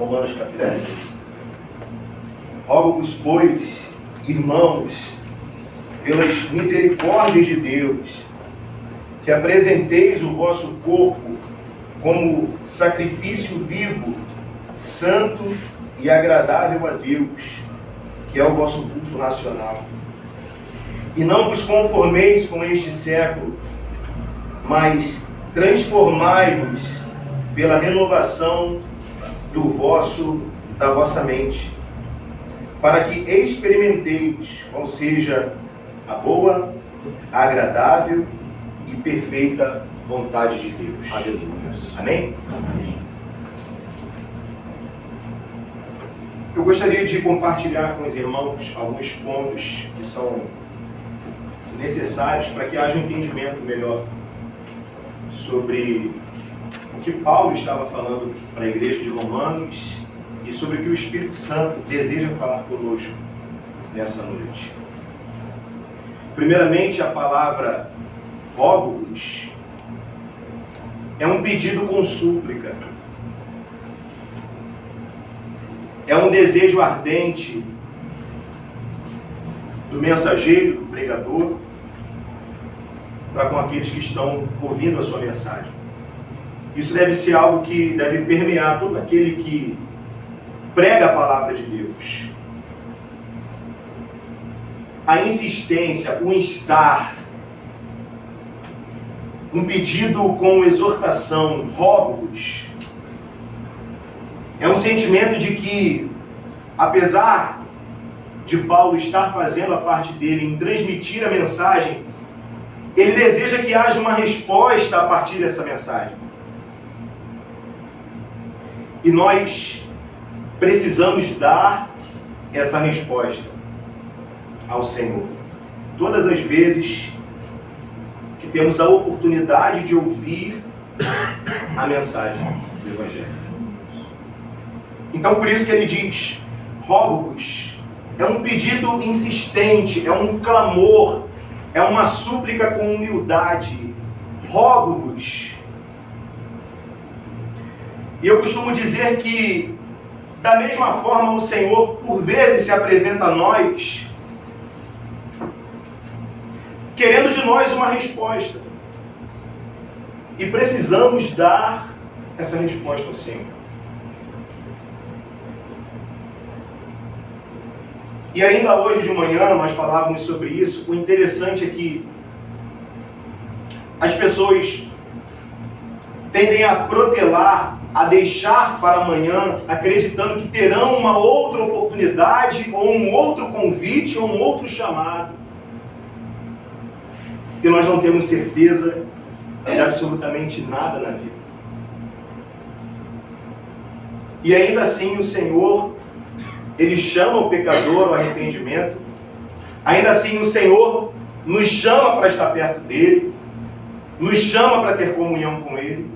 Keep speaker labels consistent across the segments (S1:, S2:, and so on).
S1: Romanos capítulo 13. Rogo-vos, pois, irmãos, pelas misericórdias de Deus, que apresenteis o vosso corpo como sacrifício vivo, santo e agradável a Deus, que é o vosso culto racional. E não vos conformeis com este século, mas transformai-vos pela renovação da vossa mente, para que experimenteis qual seja a boa, agradável e perfeita vontade de Deus.
S2: Aleluia.
S1: Amém?
S2: Amém.
S1: Eu gostaria de compartilhar com os irmãos alguns pontos que são necessários para que haja um entendimento melhor sobre o que Paulo estava falando para a igreja de Romanos e sobre o que o Espírito Santo deseja falar conosco nessa noite. Primeiramente, a palavra rogo-vos é um pedido com súplica. É um desejo ardente do mensageiro, do pregador, para com aqueles que estão ouvindo a sua mensagem. Isso deve ser algo que deve permear todo aquele que prega a palavra de Deus. A insistência, o instar, um pedido com exortação, rogo-vos, é um sentimento de que, apesar de Paulo estar fazendo a parte dele em transmitir a mensagem, ele deseja que haja uma resposta a partir dessa mensagem. E nós precisamos dar essa resposta ao Senhor. Todas as vezes que temos a oportunidade de ouvir a mensagem do Evangelho. Então, por isso que ele diz, rogo-vos. É um pedido insistente, é um clamor, é uma súplica com humildade. Rogo-vos. E eu costumo dizer que, da mesma forma, o Senhor, por vezes, se apresenta a nós, querendo de nós uma resposta. E precisamos dar essa resposta ao Senhor. E ainda hoje de manhã nós falávamos sobre isso. O interessante é que as pessoas tendem a protelar, a deixar para amanhã, acreditando que terão uma outra oportunidade, ou um outro convite, ou um outro chamado. E nós não temos certeza de absolutamente nada na vida. E ainda assim o Senhor, Ele chama o pecador ao arrependimento. Ainda assim o Senhor nos chama para estar perto dEle, nos chama para ter comunhão com Ele.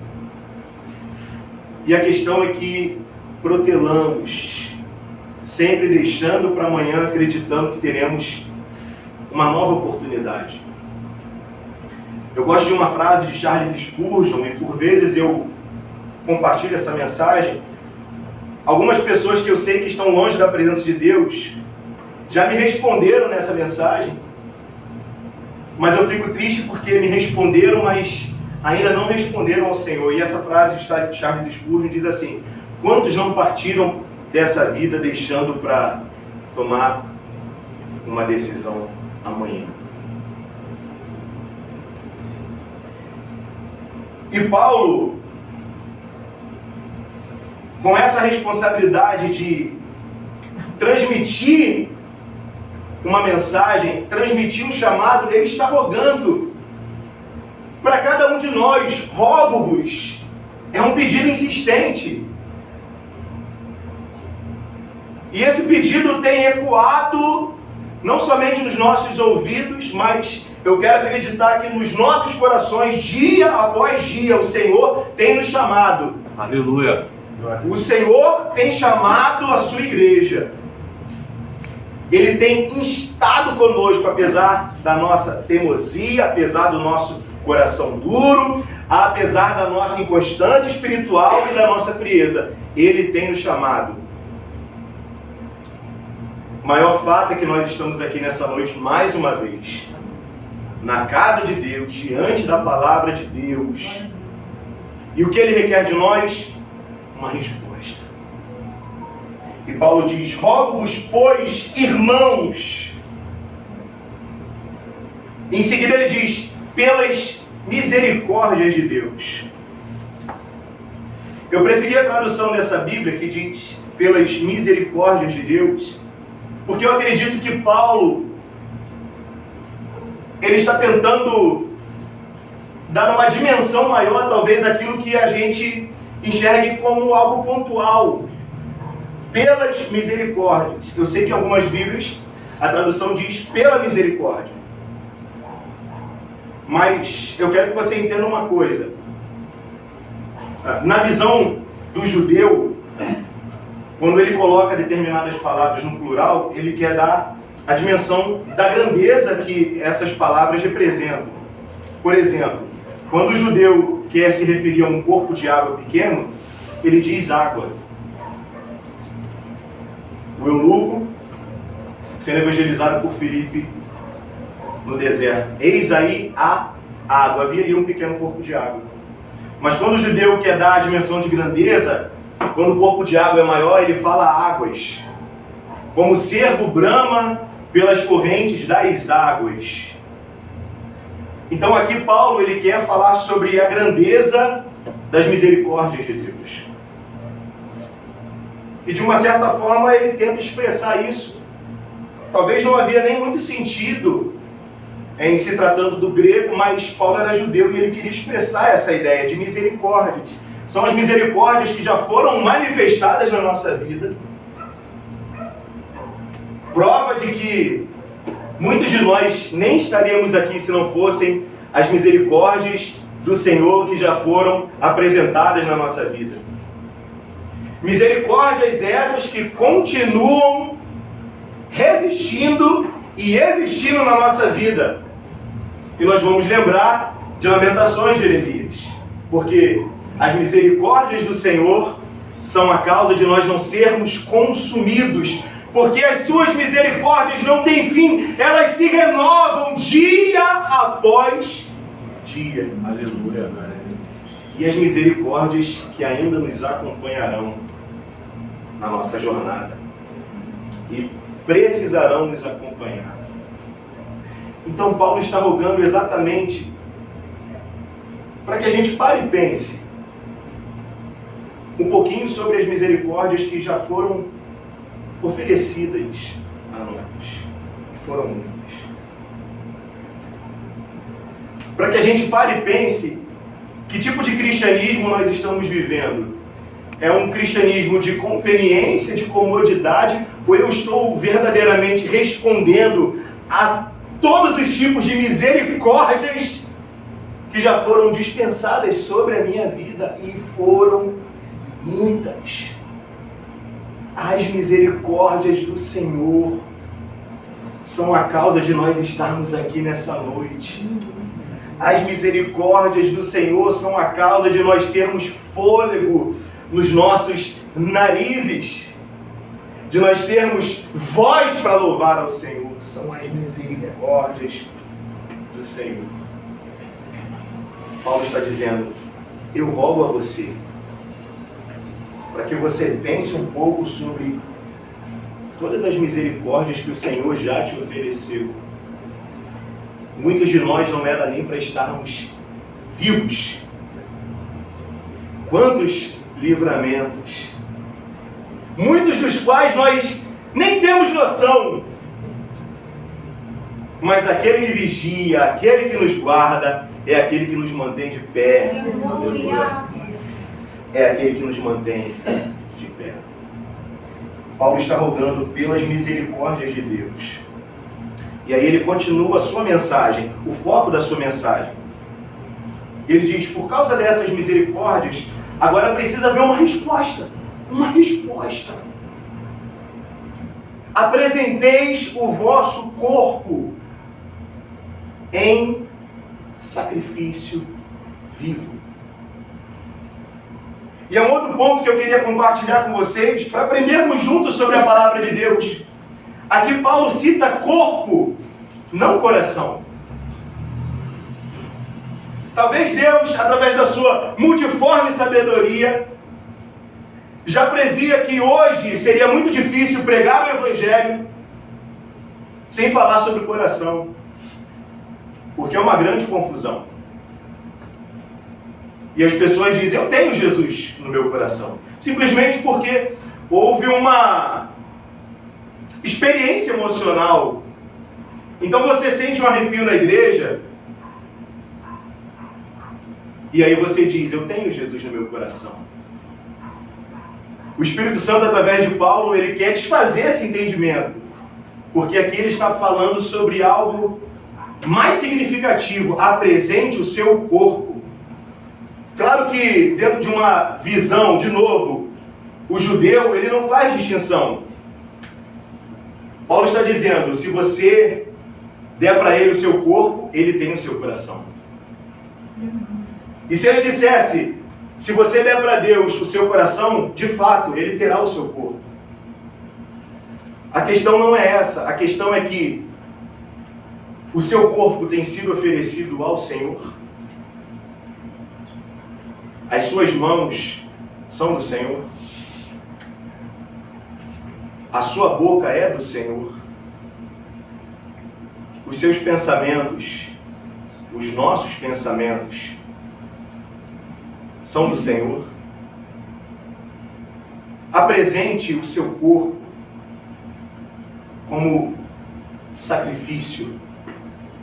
S1: E a questão é que protelamos, sempre deixando para amanhã, acreditando que teremos uma nova oportunidade. Eu gosto de uma frase de Charles Spurgeon, e por vezes eu compartilho essa mensagem. Algumas pessoas que eu sei que estão longe da presença de Deus já me responderam nessa mensagem, mas eu fico triste porque me responderam, mas ainda não responderam ao Senhor. E essa frase de Charles Spurgeon diz assim: quantos não partiram dessa vida deixando para tomar uma decisão amanhã? E Paulo, com essa responsabilidade de transmitir uma mensagem, transmitir um chamado, ele está rogando para cada um de nós, rogo-vos. É um pedido insistente. E esse pedido tem ecoado não somente nos nossos ouvidos, mas eu quero acreditar que nos nossos corações, dia após dia, o Senhor tem nos chamado.
S2: Aleluia.
S1: O Senhor tem chamado a sua igreja. Ele tem instado conosco, apesar da nossa teimosia, apesar do nosso coração duro, apesar da nossa inconstância espiritual e da nossa frieza, Ele tem nos chamado. O maior fato é que nós estamos aqui nessa noite mais uma vez, na casa de Deus, diante da palavra de Deus. E o que Ele requer de nós? Uma resposta. E Paulo diz: rogo-vos, pois, irmãos. Em seguida ele diz: pelas misericórdias de Deus. Eu preferi a tradução dessa Bíblia que diz pelas misericórdias de Deus, porque eu acredito que Paulo, ele está tentando dar uma dimensão maior, talvez, àquilo que a gente enxergue como algo pontual. Pelas misericórdias. Eu sei que em algumas Bíblias a tradução diz pela misericórdia. Mas eu quero que você entenda uma coisa. Na visão do judeu, quando ele coloca determinadas palavras no plural, ele quer dar a dimensão da grandeza que essas palavras representam. Por exemplo, quando o judeu quer se referir a um corpo de água pequeno, ele diz água. O eunuco, sendo evangelizado por Filipe no deserto, eis aí a água. Havia ali um pequeno corpo de água. Mas quando o judeu quer dar a dimensão de grandeza, quando o corpo de água é maior, ele fala águas. Como o cervo brama pelas correntes das águas. Então aqui Paulo ele quer falar sobre a grandeza das misericórdias de Deus. E de uma certa forma ele tenta expressar isso. Talvez não havia nem muito sentido em se tratando do grego, mas Paulo era judeu e ele queria expressar essa ideia de misericórdias. São as misericórdias que já foram manifestadas na nossa vida. Prova de que muitos de nós nem estaríamos aqui se não fossem as misericórdias do Senhor que já foram apresentadas na nossa vida. Misericórdias essas que continuam resistindo e existindo na nossa vida. E nós vamos lembrar de Lamentações de Jeremias, porque as misericórdias do Senhor são a causa de nós não sermos consumidos, porque as suas misericórdias não têm fim, elas se renovam dia após dia.
S2: Aleluia.
S1: E as misericórdias que ainda nos acompanharão na nossa jornada e precisarão nos acompanhar. Então Paulo está rogando exatamente para que a gente pare e pense um pouquinho sobre as misericórdias que já foram oferecidas a nós, que foram muitas. Para que a gente pare e pense que tipo de cristianismo nós estamos vivendo. É um cristianismo de conveniência, de comodidade, ou eu estou verdadeiramente respondendo a todos os tipos de misericórdias que já foram dispensadas sobre a minha vida, e foram muitas. As misericórdias do Senhor são a causa de nós estarmos aqui nessa noite. As misericórdias do Senhor são a causa de nós termos fôlego nos nossos narizes, de nós termos voz para louvar ao Senhor. São as misericórdias do Senhor. Paulo está dizendo: eu rogo a você, para que você pense um pouco sobre todas as misericórdias que o Senhor já te ofereceu. Muitos de nós não era nem para estarmos vivos. Quantos livramentos, muitos dos quais nós nem temos noção. Mas aquele que vigia, aquele que nos guarda, é aquele que nos mantém de pé. É aquele que nos mantém de pé. Paulo está rogando pelas misericórdias de Deus. E aí ele continua a sua mensagem, o foco da sua mensagem. Ele diz: por causa dessas misericórdias, agora precisa haver uma resposta. Uma resposta. Apresenteis o vosso corpo em sacrifício vivo. E é um outro ponto que eu queria compartilhar com vocês, para aprendermos juntos sobre a palavra de Deus. Aqui Paulo cita corpo, não coração. Talvez Deus, através da sua multiforme sabedoria, já previa que hoje seria muito difícil pregar o Evangelho sem falar sobre o coração, porque é uma grande confusão. E as pessoas dizem, eu tenho Jesus no meu coração, simplesmente porque houve uma experiência emocional. Então você sente um arrepio na igreja, e aí você diz, eu tenho Jesus no meu coração. O Espírito Santo, através de Paulo, ele quer desfazer esse entendimento, porque aqui ele está falando sobre algo mais significativo. Apresente o seu corpo. Claro que dentro de uma visão, de novo, o judeu, ele não faz distinção. Paulo está dizendo, se você der para ele o seu corpo, ele tem o seu coração. E se ele dissesse, se você der para Deus o seu coração, de fato, ele terá o seu corpo. A questão não é essa, a questão é que o seu corpo tem sido oferecido ao Senhor. As suas mãos são do Senhor. A sua boca é do Senhor. Os seus pensamentos, os nossos pensamentos, são do Senhor. Apresente o seu corpo como sacrifício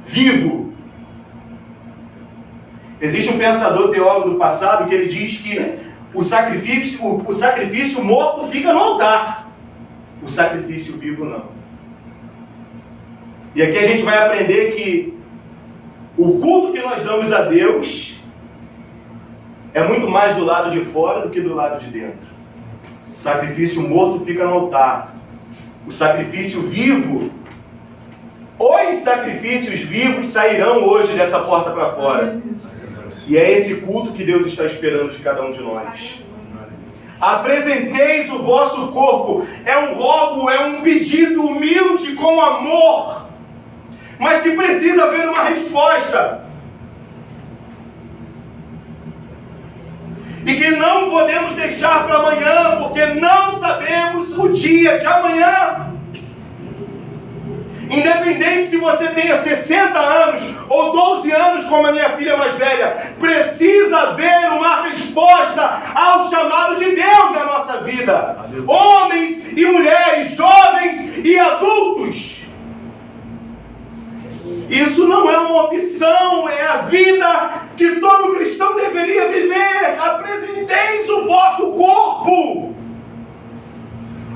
S1: vivo. Existe um pensador teólogo do passado que ele diz que o sacrifício morto fica no altar, o sacrifício vivo não. E aqui a gente vai aprender que o culto que nós damos a Deus é muito mais do lado de fora do que do lado de dentro. O sacrifício morto fica no altar. O sacrifício vivo, os sacrifícios vivos sairão hoje dessa porta para fora. E é esse culto que Deus está esperando de cada um de nós. Apresenteis o vosso corpo. É um rogo, é um pedido humilde com amor, mas que precisa haver uma resposta. E que não podemos deixar para amanhã, porque não sabemos o dia de amanhã. Independente se você tenha 60 anos ou 12 anos, como a minha filha mais velha, precisa haver uma resposta ao chamado de Deus na nossa vida. Homens e mulheres, jovens e adultos. Isso não é uma opção, é a vida que todo cristão deveria viver. Apresenteis o vosso corpo,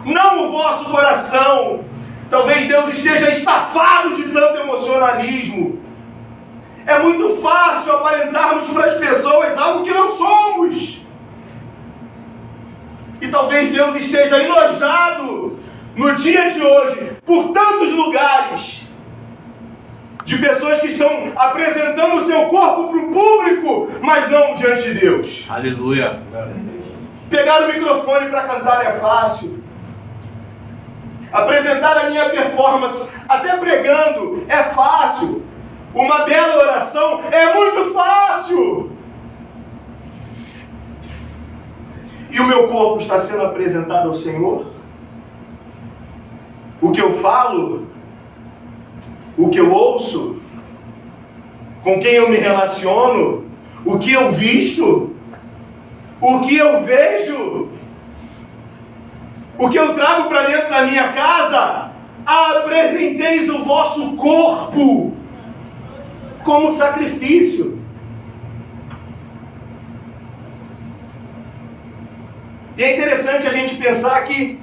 S1: não o vosso coração. Talvez Deus esteja estafado de tanto emocionalismo. É muito fácil aparentarmos para as pessoas algo que não somos. E talvez Deus esteja enojado no dia de hoje por tantos lugares de pessoas que estão apresentando o seu corpo para o público, mas não diante de Deus.
S2: Aleluia.
S1: Pegar o microfone para cantar é fácil. Apresentar a minha performance, até pregando, é fácil. Uma bela oração é muito fácil. E o meu corpo está sendo apresentado ao Senhor? O que eu falo, o que eu ouço, com quem eu me relaciono, o que eu visto, o que eu vejo, o que eu trago para dentro da minha casa, apresenteis o vosso corpo como sacrifício. E é interessante a gente pensar que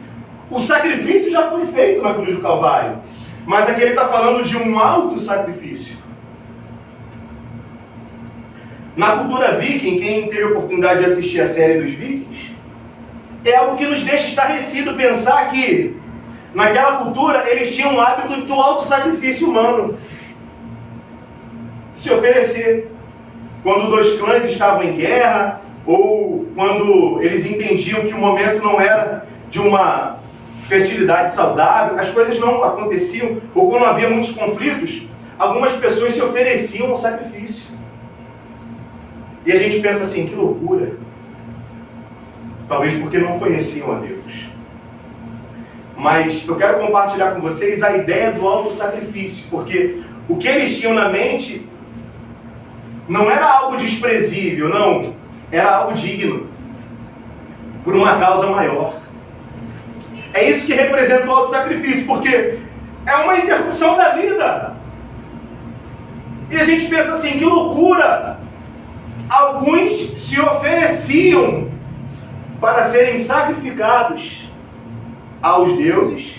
S1: o sacrifício já foi feito na cruz do Calvário, mas aqui ele está falando de um alto sacrifício. Na cultura viking, quem teve a oportunidade de assistir a série dos Vikings, é algo que nos deixa estarrecido pensar que naquela cultura eles tinham o hábito do alto sacrifício humano. Se oferecer. Quando dois clãs estavam em guerra, ou quando eles entendiam que o momento não era de uma fertilidade saudável, as coisas não aconteciam, ou quando havia muitos conflitos, algumas pessoas se ofereciam ao sacrifício. E a gente pensa assim, que loucura. Talvez porque não conheciam a Deus. Mas eu quero compartilhar com vocês a ideia do autossacrifício, porque o que eles tinham na mente não era algo desprezível, não. Era algo digno, por uma causa maior. É isso que representa o autossacrifício, porque é uma interrupção da vida. E a gente pensa assim, que loucura! Alguns se ofereciam para serem sacrificados aos deuses,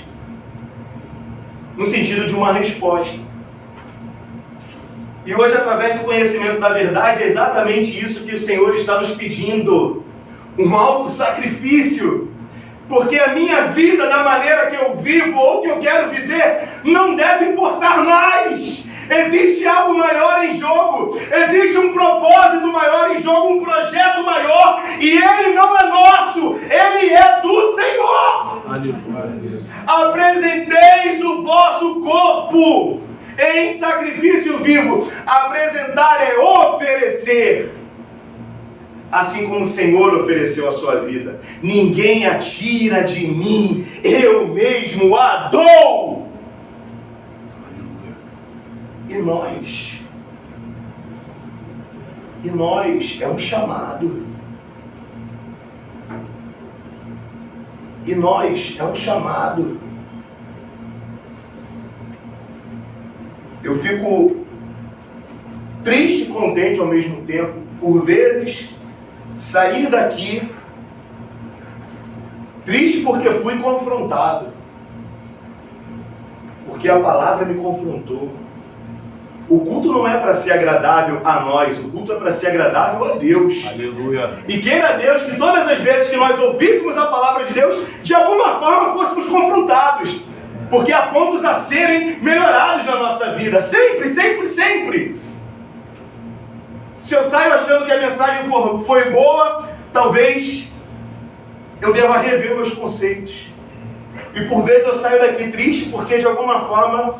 S1: no sentido de uma resposta. E hoje, através do conhecimento da verdade, é exatamente isso que o Senhor está nos pedindo. Um autossacrifício. Porque a minha vida, da maneira que eu vivo ou que eu quero viver, não deve importar mais. Existe algo maior em jogo. Existe um propósito maior em jogo, um projeto maior. E ele não é nosso, ele é do Senhor. Aleluia. Apresenteis o vosso corpo em sacrifício vivo. Apresentar é oferecer. Assim como o Senhor ofereceu a sua vida. Ninguém a tira de mim, eu mesmo a dou. E nós é um chamado. E nós é um chamado. Eu fico triste e contente ao mesmo tempo, por vezes, sair daqui triste porque fui confrontado. Porque a palavra me confrontou. O culto não é para ser agradável a nós, o culto é para ser agradável a Deus.
S2: Aleluia.
S1: E queira Deus que todas as vezes que nós ouvíssemos a palavra de Deus, de alguma forma fôssemos confrontados. Porque há pontos a serem melhorados na nossa vida. Sempre, sempre, sempre. Se eu saio achando que a mensagem foi boa, talvez eu deva rever meus conceitos. E por vezes eu saio daqui triste porque de alguma forma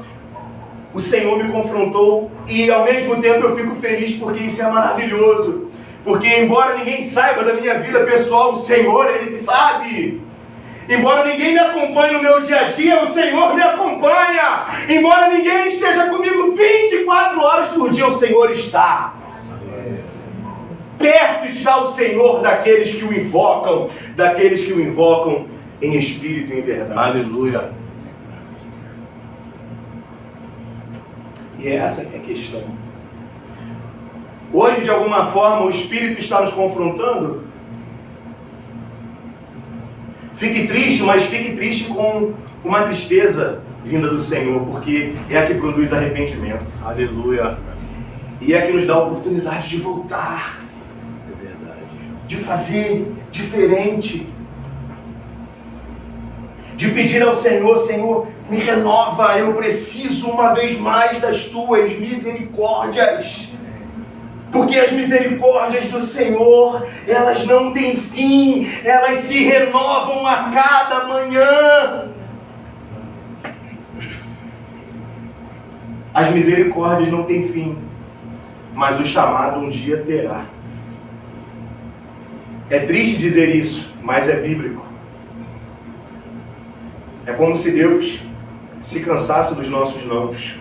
S1: o Senhor me confrontou e ao mesmo tempo eu fico feliz porque isso é maravilhoso. Porque embora ninguém saiba da minha vida pessoal, o Senhor, Ele sabe. Embora ninguém me acompanhe no meu dia a dia, o Senhor me acompanha. Embora ninguém esteja comigo 24 horas por dia, o Senhor está. Perto está o Senhor daqueles que o invocam em espírito e em verdade.
S2: Aleluia.
S1: E é essa que é a questão. Hoje, de alguma forma, o Espírito está nos confrontando. Fique triste, mas fique triste com uma tristeza vinda do Senhor, porque é a que produz arrependimento.
S2: Aleluia.
S1: E é a que nos dá a oportunidade de voltar.
S2: É verdade.
S1: De fazer diferente. De pedir ao Senhor, Senhor, me renova, eu preciso uma vez mais das tuas misericórdias. Porque as misericórdias do Senhor, elas não têm fim, elas se renovam a cada manhã. As misericórdias não têm fim, mas o chamado um dia terá. É triste dizer isso, mas é bíblico. É como se Deus se cansasse dos nossos nãos.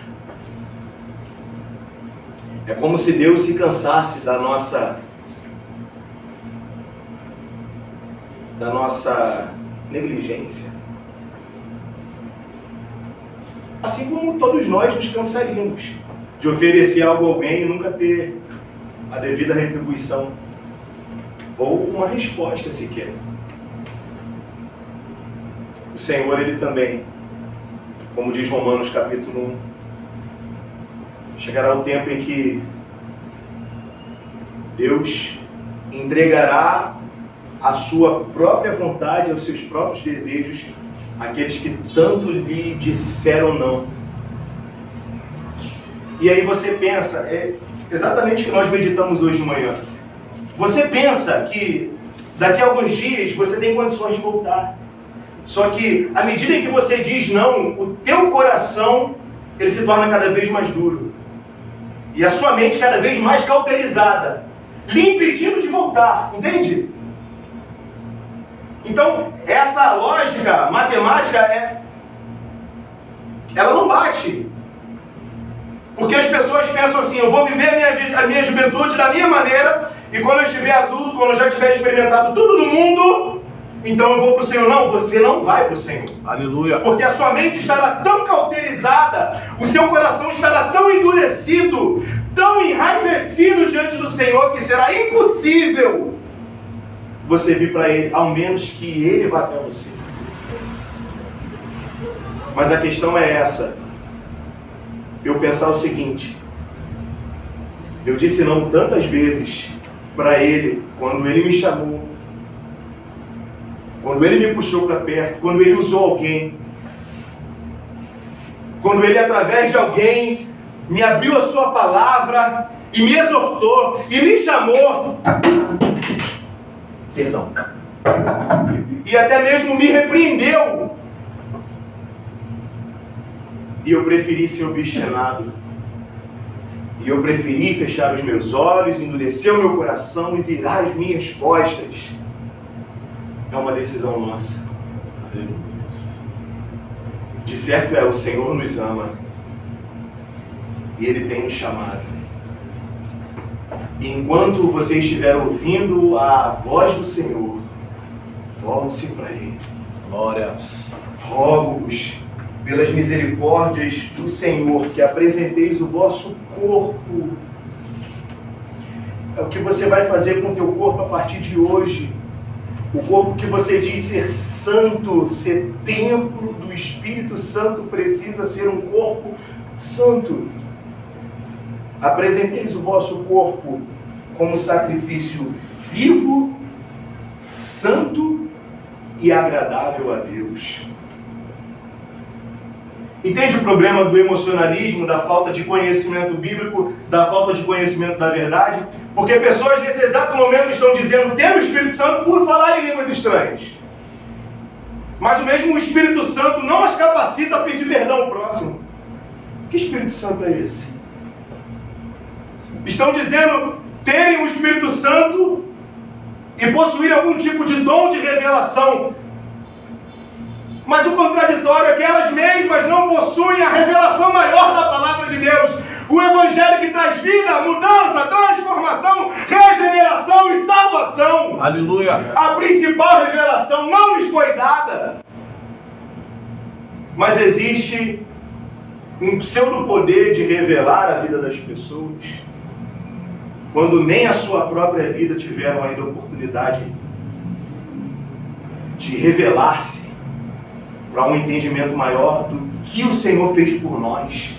S1: É como se Deus se cansasse da nossa negligência. Assim como todos nós nos cansaríamos de oferecer algo a alguém e nunca ter a devida retribuição ou uma resposta sequer. O Senhor, Ele também, como diz Romanos capítulo 1, chegará o tempo em que Deus entregará a sua própria vontade, aos seus próprios desejos, àqueles que tanto lhe disseram não. E aí você pensa, é exatamente o que nós meditamos hoje de manhã. Você pensa que daqui a alguns dias você tem condições de voltar. Só que, à medida em que você diz não, o teu coração, ele se torna cada vez mais duro. E a sua mente cada vez mais cauterizada, lhe impedindo de voltar, entende? Então, essa lógica matemática, ela não bate. Porque as pessoas pensam assim, eu vou viver a minha juventude da minha maneira, e quando eu estiver adulto, quando eu já tiver experimentado tudo no mundo, então eu vou para o Senhor. Não, você não vai para o Senhor.
S2: Aleluia.
S1: Porque a sua mente estará tão cauterizada, o seu coração estará tão endurecido, tão enraivecido diante do Senhor, que será impossível você vir para Ele, ao menos que Ele vá até você. Mas a questão é essa. Eu pensar o seguinte: eu disse não tantas vezes para Ele, quando Ele me chamou, quando Ele me puxou para perto, quando Ele usou alguém, quando Ele, através de alguém, me abriu a sua palavra e me exortou e me chamou, perdão, e até mesmo me repreendeu, e eu preferi ser obstinado, e eu preferi fechar os meus olhos, endurecer o meu coração e virar as minhas costas. É uma decisão nossa. De certo o Senhor nos ama e Ele tem nos chamado. E enquanto você estiver ouvindo a voz do Senhor, volte-se para Ele.
S2: Glória.
S1: Rogo-vos, pelas misericórdias do Senhor, que apresenteis o vosso corpo. É o que você vai fazer com o teu corpo a partir de hoje. O corpo que você diz ser santo, ser templo do Espírito Santo, precisa ser um corpo santo. Apresenteis o vosso corpo como sacrifício vivo, santo e agradável a Deus. Entende o problema do emocionalismo, da falta de conhecimento bíblico, da falta de conhecimento da verdade? Porque pessoas nesse exato momento estão dizendo ter o Espírito Santo por falar em línguas estranhas. Mas o mesmo Espírito Santo não as capacita a pedir perdão ao próximo. Que Espírito Santo é esse? Estão dizendo terem o Espírito Santo e possuir algum tipo de dom de revelação. Mas o contraditório é que elas mesmas não possuem a revelação maior da palavra de Deus. O Evangelho que traz vida, mudança, transformação, regeneração e salvação.
S2: Aleluia.
S1: A principal revelação não lhes foi dada. Mas existe um pseudo-poder de revelar a vida das pessoas, quando nem a sua própria vida tiveram ainda a oportunidade de revelar-se para um entendimento maior do que o Senhor fez por nós,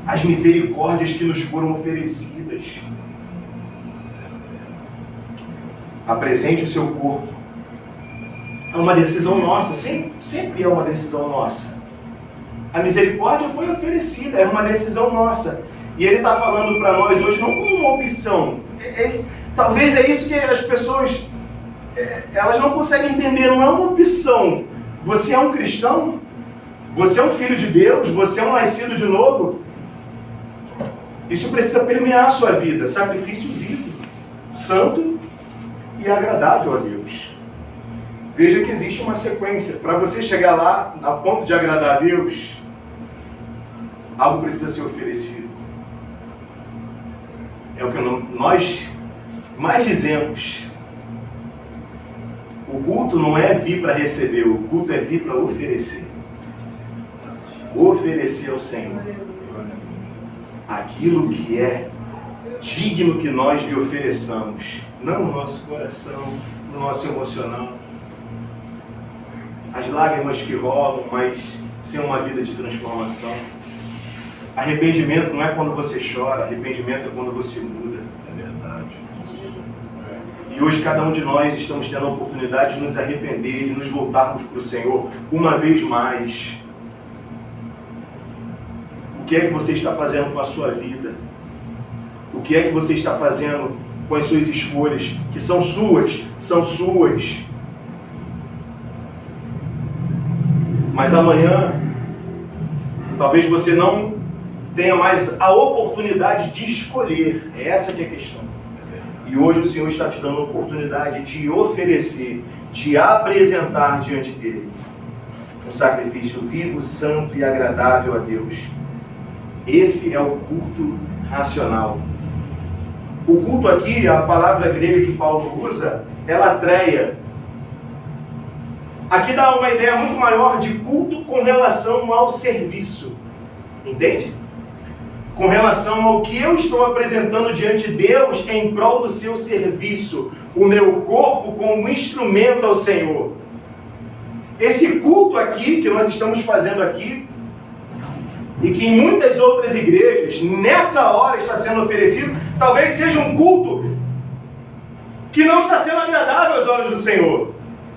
S1: as misericórdias que nos foram oferecidas. Apresente o seu corpo. É uma decisão nossa, sempre é uma decisão nossa. A misericórdia foi oferecida, é uma decisão nossa. E Ele está falando para nós hoje não como uma opção. Talvez é isso que as pessoas elas não conseguem entender, não é uma opção. Você é um cristão, você é um filho de Deus, você é um nascido de novo. Isso precisa permear a sua vida. Sacrifício vivo, santo e agradável a Deus. Veja que existe uma sequência. Para você chegar lá, a ponto de agradar a Deus, algo precisa ser oferecido. É o que nós mais dizemos. O culto não é vir para receber, o culto é vir para oferecer. Oferecer ao Senhor aquilo que é digno que nós lhe ofereçamos, não no nosso coração, no nosso emocional. As lágrimas que rolam, mas sem uma vida de transformação. Arrependimento não é quando você chora, arrependimento é quando você muda.
S2: É verdade.
S1: E hoje cada um de nós estamos tendo a oportunidade de nos arrepender, de nos voltarmos para o Senhor uma vez mais. O que é que você está fazendo com a sua vida? O que é que você está fazendo com as suas escolhas, que são suas. Mas amanhã, talvez você não tenha mais a oportunidade de escolher. É essa que é a questão. E hoje o Senhor está te dando a oportunidade de oferecer, de apresentar diante dele um sacrifício vivo, santo e agradável a Deus. Esse é o culto racional. O culto aqui, a palavra grega que Paulo usa, é latreia. Aqui dá uma ideia muito maior de culto com relação ao serviço. Entende? Com relação ao que eu estou apresentando diante de Deus em prol do seu serviço. O meu corpo como instrumento ao Senhor. Esse culto aqui, que nós estamos fazendo aqui, e que em muitas outras igrejas, nessa hora está sendo oferecido, talvez seja um culto que não está sendo agradável aos olhos do Senhor.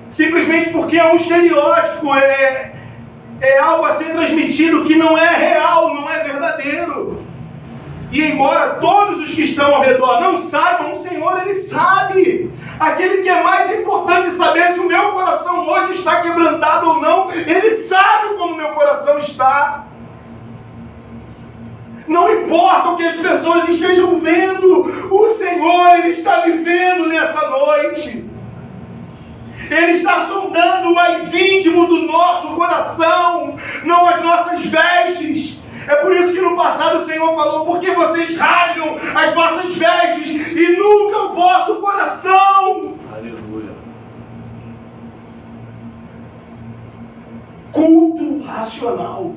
S1: Simplesmente porque é um estereótipo, é algo a ser transmitido que não é real, não é verdadeiro. E embora todos os que estão ao redor não saibam, o Senhor, Ele sabe. Aquele que é mais importante saber se o meu coração hoje está quebrantado ou não, Ele sabe como o meu coração está. Não importa o que as pessoas estejam vendo, o Senhor, Ele está me vendo nessa noite. Ele está sondando o mais íntimo do nosso coração, não as nossas vestes. É por isso que no passado o Senhor falou, porque vocês rasgam as vossas vestes e nunca o vosso coração.
S2: Aleluia.
S1: Culto racional.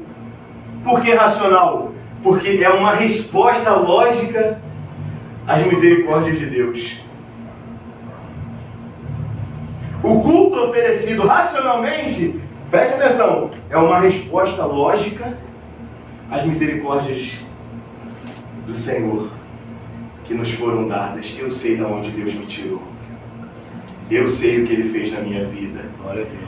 S1: Por que racional? Porque é uma resposta lógica às misericórdias de Deus. O culto oferecido racionalmente, preste atenção, é uma resposta lógica às misericórdias do Senhor que nos foram dadas. Eu sei de onde Deus me tirou. Eu sei o que Ele fez na minha vida.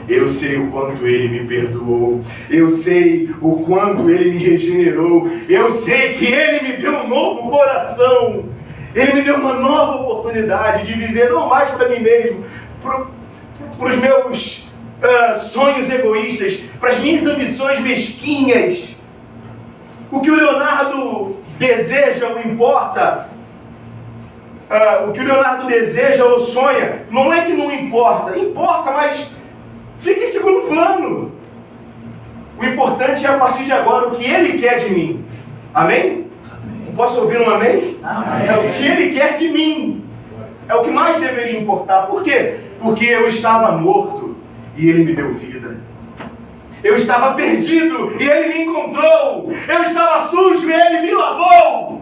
S1: Eu sei o quanto Ele me perdoou. Eu sei o quanto Ele me regenerou. Eu sei que Ele me deu um novo coração. Ele me deu uma nova oportunidade de viver não mais para mim mesmo, para os meus sonhos egoístas, para as minhas ambições mesquinhas. O que o Leonardo deseja ou importa, o que o Leonardo deseja ou sonha, não é que não importa, importa, mas fica em segundo plano. O importante é a partir de agora o que Ele quer de mim. Amém? Posso ouvir um amém?
S3: Amém.
S1: É o que Ele quer de mim. É o que mais deveria importar. Por quê? Porque eu estava morto e Ele me deu vida. Eu estava perdido e Ele me encontrou. Eu estava sujo e Ele me lavou.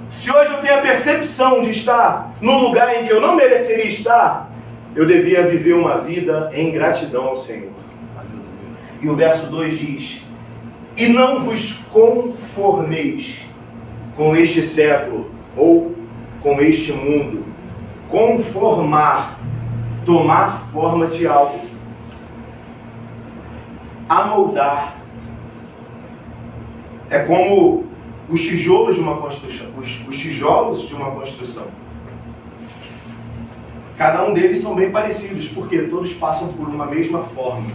S1: Se hoje eu tenho a percepção de estar num lugar em que eu não mereceria estar, eu devia viver uma vida em gratidão ao Senhor. E o verso 2 diz: e não vos conformeis com este século ou com este mundo. Conformar, tomar forma de algo. Amoldar. É como os tijolos de uma construção. Os tijolos de uma construção. Cada um deles são bem parecidos, porque todos passam por uma mesma forma,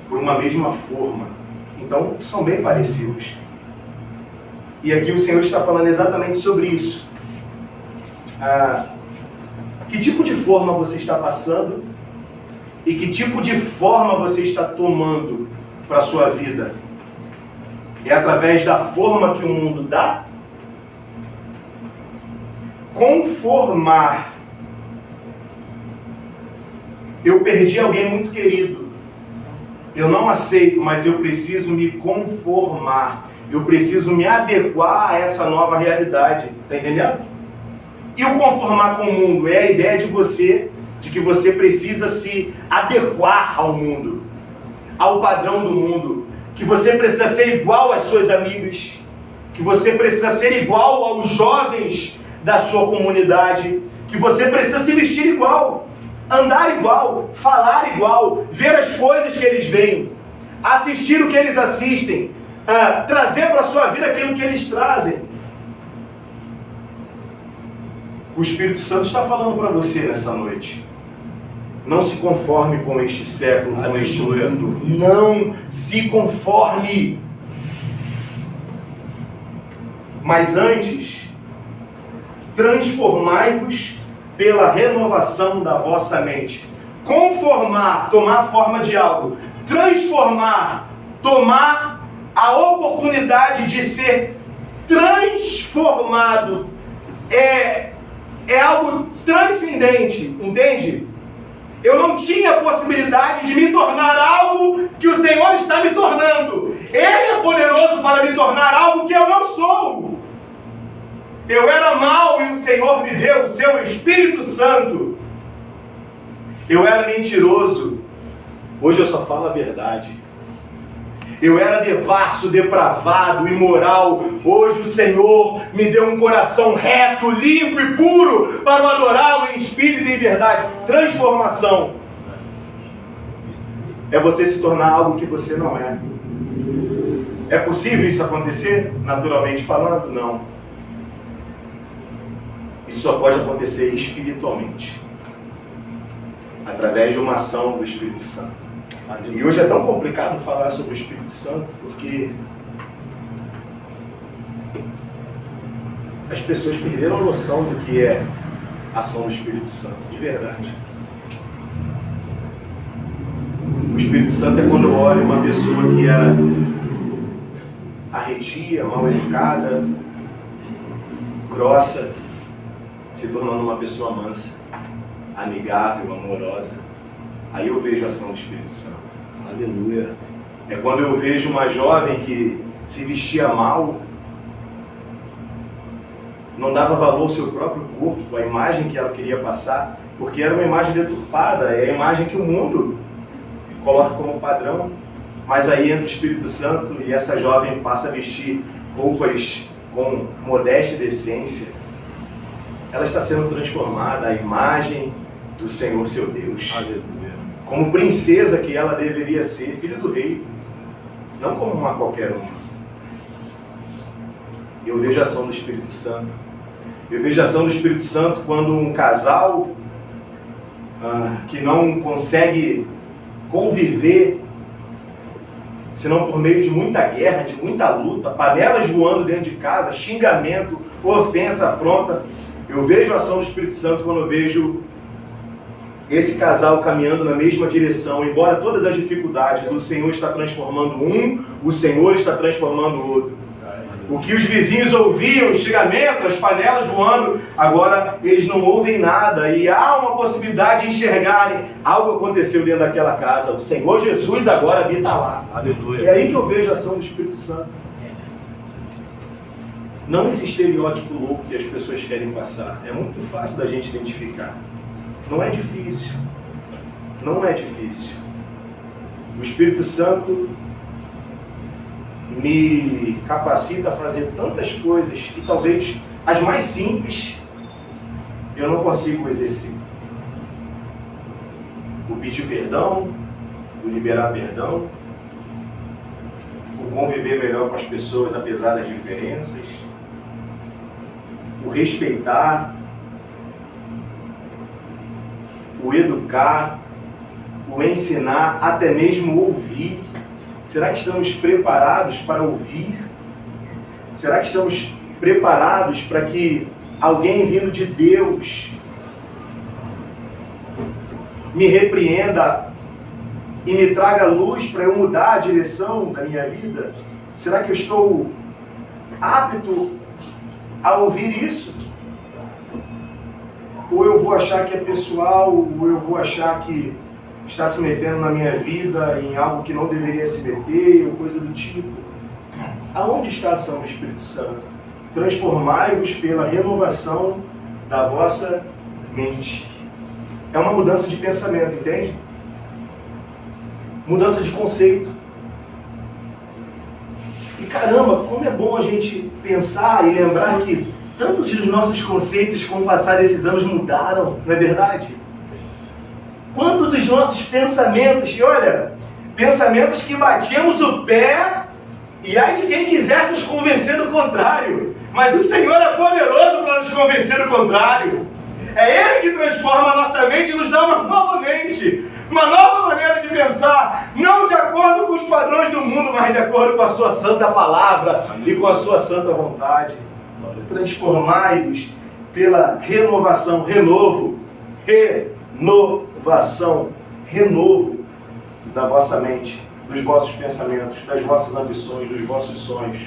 S1: por uma mesma forma. Então, são bem parecidos. E aqui o Senhor está falando exatamente sobre isso. Que tipo de forma você está passando e que tipo de forma você está tomando para a sua vida? É através da forma que o mundo dá? Conformar. Eu perdi alguém muito querido. Eu não aceito, mas eu preciso me conformar. Eu preciso me adequar a essa nova realidade. Está entendendo? E o conformar com o mundo é a ideia de que você precisa se adequar ao mundo, ao padrão do mundo, que você precisa ser igual às suas amigas, que você precisa ser igual aos jovens da sua comunidade, que você precisa se vestir igual, andar igual, falar igual, ver as coisas que eles veem, assistir o que eles assistem, trazer para a sua vida aquilo que eles trazem. O Espírito Santo está falando para você nessa noite. Não se conforme com este século, com este mundo. Não se conforme. Mas antes, transformai-vos pela renovação da vossa mente. Conformar, tomar forma de algo. Transformar, tomar a oportunidade de ser transformado. É algo transcendente, entende? Eu não tinha a possibilidade de me tornar algo que o Senhor está me tornando. Ele é poderoso para me tornar algo que eu não sou. Eu era mau e o Senhor me deu o seu Espírito Santo. Eu era mentiroso. Hoje eu só falo a verdade. Eu era devasso, depravado, imoral. Hoje o Senhor me deu um coração reto, limpo e puro para o adorá-lo em espírito e em verdade. Transformação é você se tornar algo que você não é. É possível isso acontecer? Naturalmente falando? Não. Isso só pode acontecer espiritualmente, através de uma ação do Espírito Santo. E hoje é tão complicado falar sobre o Espírito Santo, porque as pessoas perderam a noção do que é a ação do Espírito Santo, de verdade. O Espírito Santo é quando eu olho uma pessoa que era arredia, mal educada, grossa, se tornando uma pessoa mansa, amigável, amorosa. Aí eu vejo a ação do Espírito Santo.
S2: Aleluia.
S1: É quando eu vejo uma jovem que se vestia mal, não dava valor ao seu próprio corpo, a imagem que ela queria passar, porque era uma imagem deturpada, é a imagem que o mundo coloca como padrão. Mas aí entra o Espírito Santo e essa jovem passa a vestir roupas com modéstia e decência. Ela está sendo transformada à imagem do Senhor seu Deus.
S2: Aleluia.
S1: Como princesa que ela deveria ser, filha do rei, não como uma qualquer uma. Eu vejo a ação do Espírito Santo. Eu vejo a ação do Espírito Santo quando um casal que não consegue conviver, senão por meio de muita guerra, de muita luta, panelas voando dentro de casa, xingamento, ofensa, afronta. Eu vejo a ação do Espírito Santo quando eu vejo esse casal caminhando na mesma direção, embora todas as dificuldades, o Senhor está transformando um, o Senhor está transformando o outro. O que os vizinhos ouviam, o xingamento, as panelas voando, agora eles não ouvem nada e há uma possibilidade de enxergarem algo aconteceu dentro daquela casa. O Senhor Jesus agora habita lá.
S2: Aleluia.
S1: É aí que eu vejo a ação do Espírito Santo. Não esse estereótipo louco que as pessoas querem passar. É muito fácil da gente identificar. Não é difícil. Não é difícil. O Espírito Santo me capacita a fazer tantas coisas que talvez as mais simples eu não consigo exercer. O pedir perdão, o liberar perdão, o conviver melhor com as pessoas apesar das diferenças, o respeitar, o educar, o ensinar, até mesmo ouvir. Será que estamos preparados para ouvir? Será que estamos preparados para que alguém vindo de Deus me repreenda e me traga luz para eu mudar a direção da minha vida? Será que eu estou apto a ouvir isso? Ou eu vou achar que é pessoal, ou eu vou achar que está se metendo na minha vida em algo que não deveria se meter, ou coisa do tipo. Aonde está a ação do Espírito Santo? Transformai-vos pela renovação da vossa mente. É uma mudança de pensamento, entende? Mudança de conceito. E caramba, como é bom a gente pensar e lembrar que tantos dos nossos conceitos com o passar desses anos mudaram, não é verdade? Quanto dos nossos pensamentos, e olha, pensamentos que batíamos o pé, e ai de quem quisesse nos convencer do contrário. Mas o Senhor é poderoso para nos convencer do contrário. É Ele que transforma a nossa mente e nos dá uma nova mente, uma nova maneira de pensar, não de acordo com os padrões do mundo, mas de acordo com a sua santa palavra e com a sua santa vontade. Transformai-vos pela renovação, renovo da vossa mente, dos vossos pensamentos, das vossas ambições, dos vossos sonhos.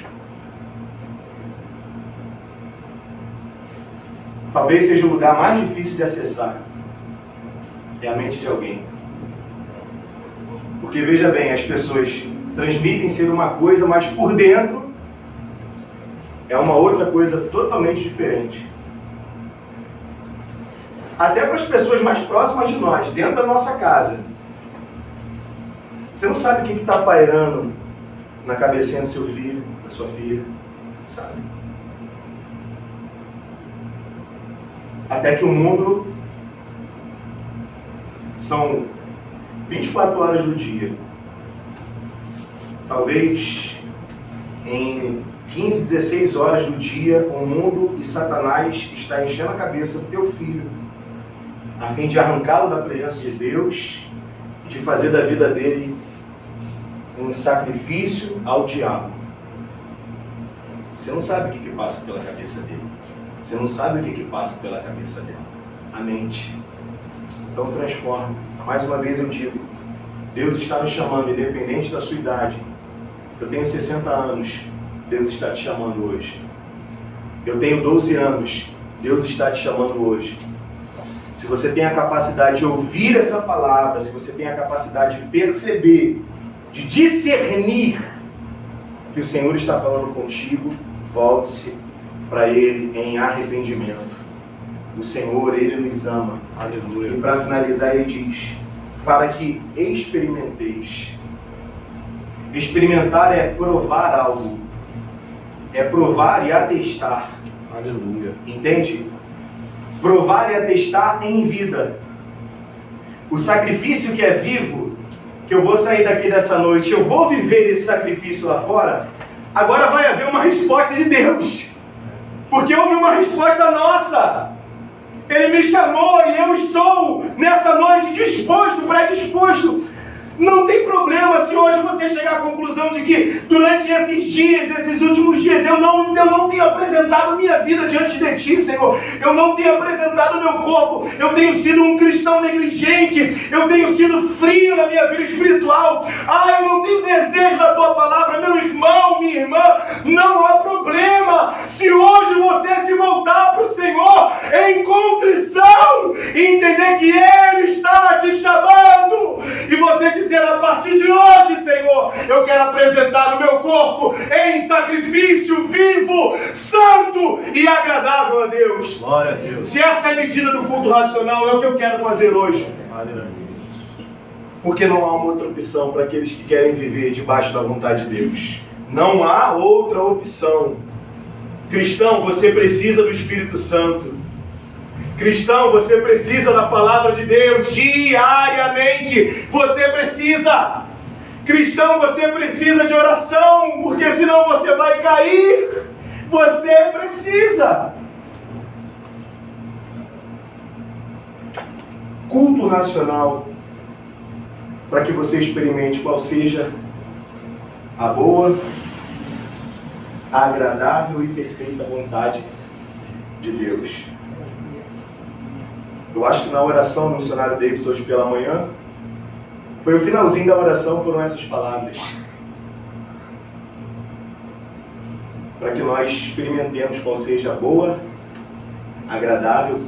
S1: Talvez seja o lugar mais difícil de acessar. É a mente de alguém. Porque veja bem, as pessoas transmitem ser uma coisa, mas por dentro é uma outra coisa totalmente diferente. Até para as pessoas mais próximas de nós, dentro da nossa casa. Você não sabe o que está pairando na cabecinha do seu filho, da sua filha. Não sabe. Até que o mundo são 24 horas do dia. Talvez em 15, 16 horas do dia, o mundo e Satanás está enchendo a cabeça do teu filho, a fim de arrancá-lo da presença de Deus e de fazer da vida dele um sacrifício ao diabo. Você não sabe o que passa pela cabeça dele. Você não sabe o que passa pela cabeça dela. A mente. Então transforma. Mais uma vez eu digo, Deus está nos chamando, independente da sua idade. Eu tenho 60 anos, Deus está te chamando hoje. Eu tenho 12 anos, Deus está te chamando hoje. Se você tem a capacidade de ouvir essa palavra, se você tem a capacidade de perceber, de discernir que o Senhor está falando contigo, volte-se para Ele em arrependimento. O Senhor, Ele nos ama.
S2: Aleluia.
S1: E para finalizar, Ele diz, para que experimenteis. Experimentar é provar algo. É provar e atestar.
S2: Aleluia.
S1: Entende? Provar e atestar em vida. O sacrifício que é vivo, que eu vou sair daqui dessa noite, eu vou viver esse sacrifício lá fora, agora vai haver uma resposta de Deus. Porque houve uma resposta nossa. Ele me chamou e eu estou nessa noite disposto, predisposto. Não tem problema se hoje você chegar à conclusão de que durante esses dias, esses últimos dias, eu não tenho apresentado minha vida diante de Ti, Senhor. Eu não tenho apresentado meu corpo. Eu tenho sido um cristão negligente. Eu tenho sido frio na minha vida espiritual. Eu não tenho desejo da Tua palavra. Meu irmão, minha irmã, não há problema. Se hoje você se voltar para o Senhor em contrição e entender que Ele está te chamando e você dizer a partir de hoje, Senhor, eu quero apresentar o meu corpo em sacrifício vivo, santo e agradável a Deus.
S2: Glória a Deus.
S1: Se essa é a medida do culto racional, é o que eu quero fazer hoje.
S2: Aleluia.
S1: Porque não há uma outra opção para aqueles que querem viver debaixo da vontade de Deus. Não há outra opção. Cristão, você precisa do Espírito Santo. Cristão, você precisa da palavra de Deus diariamente. Você precisa. Cristão, você precisa de oração, porque senão você vai cair. Você precisa. Culto racional, para que você experimente qual seja a boa, agradável e perfeita vontade de Deus. Eu acho que na oração do missionário Davis hoje pela manhã, foi o finalzinho da oração, foram essas palavras. Para que nós experimentemos qual seja a boa, agradável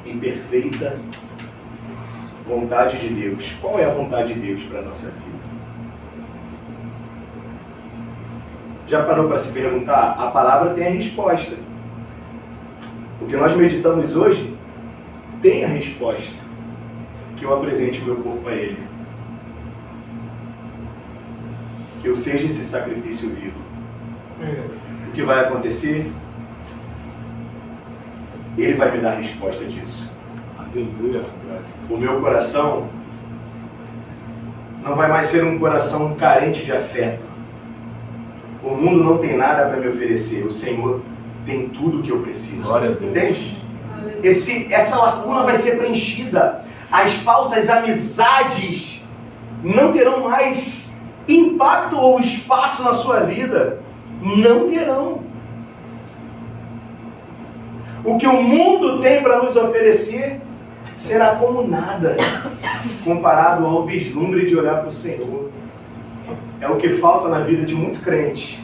S1: e perfeita vontade de Deus. Qual é a vontade de Deus para a nossa vida? Já parou para se perguntar? A palavra tem a resposta. O que nós meditamos hoje tem a resposta. Que eu apresente o meu corpo a Ele. Que eu seja esse sacrifício vivo. O que vai acontecer? Ele vai me dar a resposta disso.
S2: Aleluia.
S1: O meu coração não vai mais ser um coração carente de afeto. O mundo não tem nada para me oferecer. O Senhor tem tudo o que eu preciso.
S2: Glória a Deus.
S1: Entende? Essa lacuna vai ser preenchida. As falsas amizades não terão mais impacto ou espaço na sua vida. Não terão. O que o mundo tem para nos oferecer será como nada comparado ao vislumbre de olhar para o Senhor. É o que falta na vida de muito crente.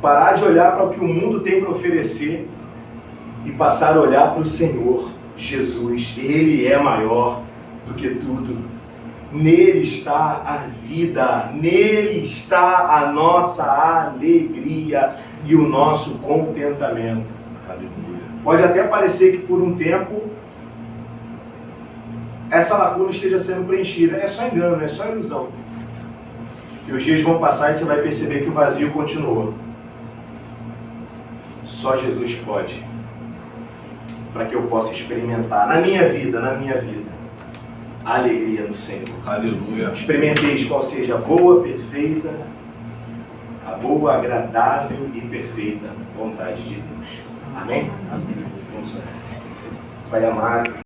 S1: Parar de olhar para o que o mundo tem para oferecer e passar a olhar para o Senhor Jesus. Ele é maior do que tudo. Nele está a vida, nele está a nossa alegria e o nosso contentamento.
S2: Aleluia.
S1: Pode até parecer que por um tempo essa lacuna esteja sendo preenchida. É só engano, é só ilusão. E os dias vão passar e você vai perceber que o vazio continua. Só Jesus pode. Para que eu possa experimentar na minha vida, a alegria no Senhor.
S2: Aleluia.
S1: Experimenteis qual seja a boa, perfeita, a boa, agradável e perfeita vontade de Deus. Amém? Vamos orar. Pai amado.